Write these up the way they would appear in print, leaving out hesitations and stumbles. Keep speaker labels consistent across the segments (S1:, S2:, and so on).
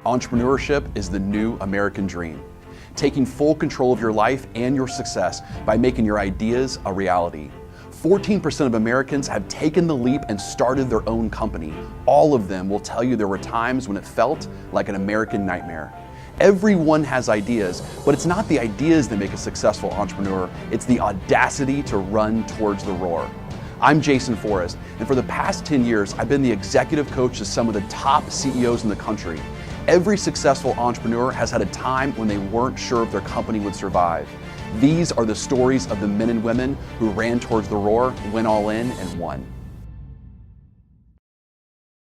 S1: Entrepreneurship is the new American dream. Taking full control of your life and your success by making your ideas a reality. 14% of Americans have taken the leap and started their own company. All of them will tell you there were times when it felt like an American nightmare. Everyone has ideas, but it's not the ideas that make a successful entrepreneur, it's the audacity to run towards the roar. I'm Jason Forrest, and for the past 10 years, I've been the executive coach to some of the top CEOs in the country. Every successful entrepreneur has had a time when they weren't sure if their company would survive. These are the stories of the men and women who ran towards the roar, went all in, and won.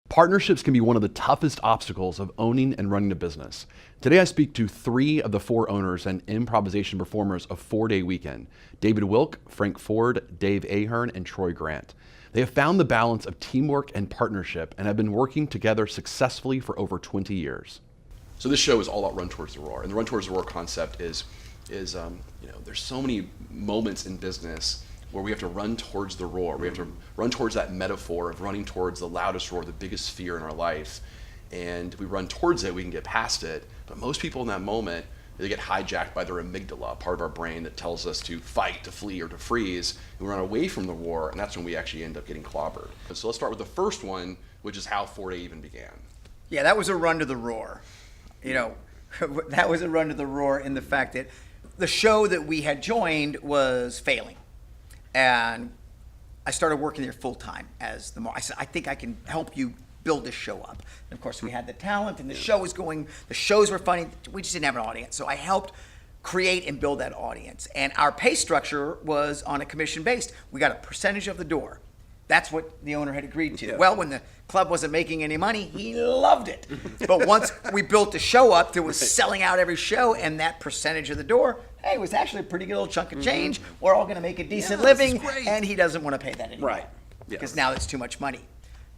S1: Partnerships can be one of the toughest obstacles of owning and running a business. Today I speak to 3 of the 4 owners and improvisation performers of 4-Day Weekend: David Wilk, Frank Ford, Dave Ahearn, and Troy Grant. They have found the balance of teamwork and partnership and have been working together successfully for over 20 years. So this show is all about Run Towards the Roar, and the Run Towards the Roar concept is there's so many moments in business where we have to run towards the roar. We have to run towards that metaphor of running towards the loudest roar, the biggest fear in our life. And if we run towards it, we can get past it. But most people in that moment, they get hijacked by their amygdala, part of our brain that tells us to fight, to flee, or to freeze. And we run away from the roar, and that's when we actually end up getting clobbered. So let's start with the first one, which is how 4-Day even began.
S2: Yeah, that was a run to the roar. That was a run to the roar in the fact that the show that we had joined was failing. And I started working there full time as I said, I think I can help you build this show up. And of course we had the talent and the show was going, the shows were funny, we just didn't have an audience. So I helped create and build that audience. And our pay structure was on a commission based. We got a percentage of the door. That's what the owner had agreed to. Yeah. Well, when the club wasn't making any money, he loved it. But once we built the show up that was selling out every show and that percentage of the door, hey, it was actually a pretty good little chunk of change. We're all going to make a decent living, and he doesn't want to pay that anymore.
S3: Right.
S2: Because now it's too much money.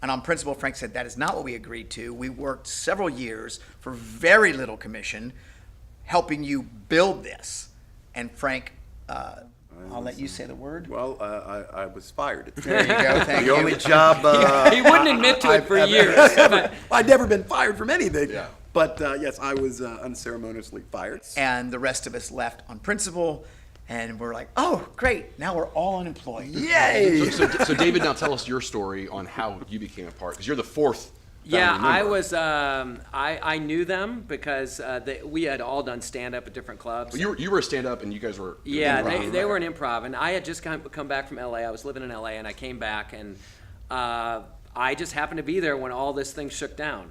S2: And on principle, Frank said that is not what we agreed to. We worked several years for very little commission, helping you build this. And Frank, I'll let you say the word.
S3: Well, I was fired.
S2: There you go. Thank
S3: the
S2: you.
S3: only job.
S4: He wouldn't admit to it for years.
S3: I'd never been fired from anything.
S1: Yeah.
S3: But yes, I was unceremoniously fired.
S2: And the rest of us left on principle, and we're like, oh, great! Now we're all unemployed.
S3: Yay!
S1: So David, now tell us your story on how you became a part, because you're the 4th.
S4: Yeah, I was. I knew them because we had all done stand up at different clubs.
S1: Well, you were a stand up, and you guys were.
S4: Yeah,
S1: improv,
S4: they
S1: right?
S4: were an improv, and I had just come back from LA. I was living in LA, and I came back, and I just happened to be there when all this thing shook down.